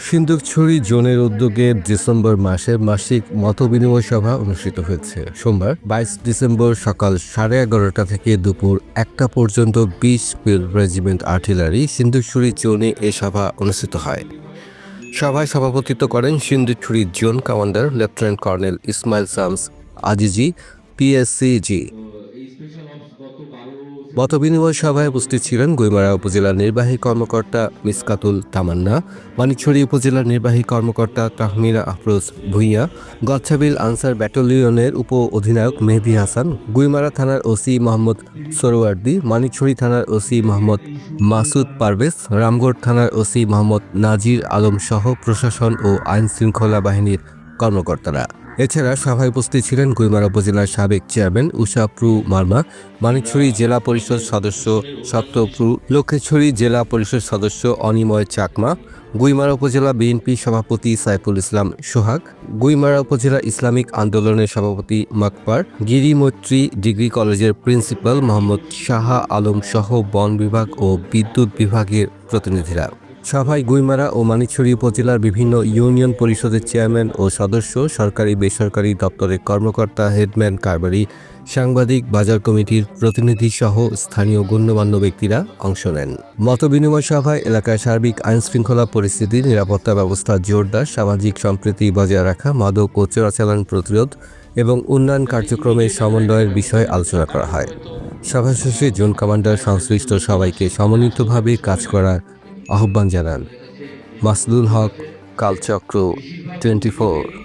সিন্দুকছড়ি জোনের উদ্যোগে ডিসেম্বর মাসে মাসিক মতবিনিময় সভা অনুষ্ঠিত হয়েছে। সোমবার ২২ ডিসেম্বর সকাল 11:30 থেকে দুপুর 1টা পর্যন্ত 20 ফিল্ড রেজিমেন্ট আর্টিলারি সিন্দুকছড়ি জোনে এ সভা অনুষ্ঠিত হয়। সভায় সভাপতিত্ব করেন Sindukchhari zone commander lieutenant colonel Ismail Shams Azizi, PSCG. মতবিনিময় সভায় উপস্থিত ছিলেন গুইমারা উপজেলার নির্বাহী কর্মকর্তা মিসকাতুল তামান্না, মানিকছড়ি উপজেলার নির্বাহী কর্মকর্তা তাহমিনা আফরোজ ভূঁইয়া, গচ্ছাবিল আনসার ব্যাটালিয়নের উপ অধিনায়ক মেহেদী হাসান, গুইমারা থানার ওসি মোহাম্মদ সরোয়ার্দী, মানিকছড়ি থানার ওসি মোহাম্মদ মাসুদ পারভেজ, রামগড় থানার ওসি মোহাম্মদ নাজির আলম সহ প্রশাসন ও আইন শৃঙ্খলা বাহিনীর কর্মকর্তারা। এছাড়া সভায় উপস্থিত ছিলেন গুইমারা উপজেলার সাবেক চেয়ারম্যান উষাপ্রু মার্মা, মানিকছড়ি জেলা পরিষদ সদস্য সত্যপ্রু, লক্ষ্মীছড়ি জেলা পরিষদ সদস্য অনিময় চাকমা, গুইমারা উপজেলা বিএনপি সভাপতি সাইফুল ইসলাম সোহাগ, গুইমারা উপজেলা ইসলামিক আন্দোলনের সভাপতি মাকপার, গিরিমৈত্রী ডিগ্রি কলেজের প্রিন্সিপাল মোহাম্মদ শাহ আলম সহ বন বিভাগ ও বিদ্যুৎ বিভাগের প্রতিনিধিরা। সভায় গুইমারা ও মানিকছড়ি উপজেলার বিভিন্ন ইউনিয়ন পরিষদের চেয়ারম্যান ও সদস্য, সরকারি বেসরকারি দপ্তরের কর্মকর্তা, হেডম্যান, কারবারি, সাংবাদিক, বাজার কমিটির প্রতিনিধি সহ স্থানীয় গণ্যমান্য ব্যক্তিরা অংশ নেন। মতবিনিময় সভায় এলাকায় সার্বিক আইনশৃঙ্খলা পরিস্থিতি, নিরাপত্তা ব্যবস্থা জোরদার, সামাজিক সম্প্রীতি বজায় রাখা, মাদক ও চোরাচালান প্রতিরোধ এবং উন্নয়ন কার্যক্রমের সমন্বয়ের বিষয়ে আলোচনা করা হয়। সভা শেষে জোন কমান্ডার সংশ্লিষ্ট সবাইকে সমন্বিতভাবে কাজ করার আহ্বান জানান। মাসদুল হক, কালচক্র 24।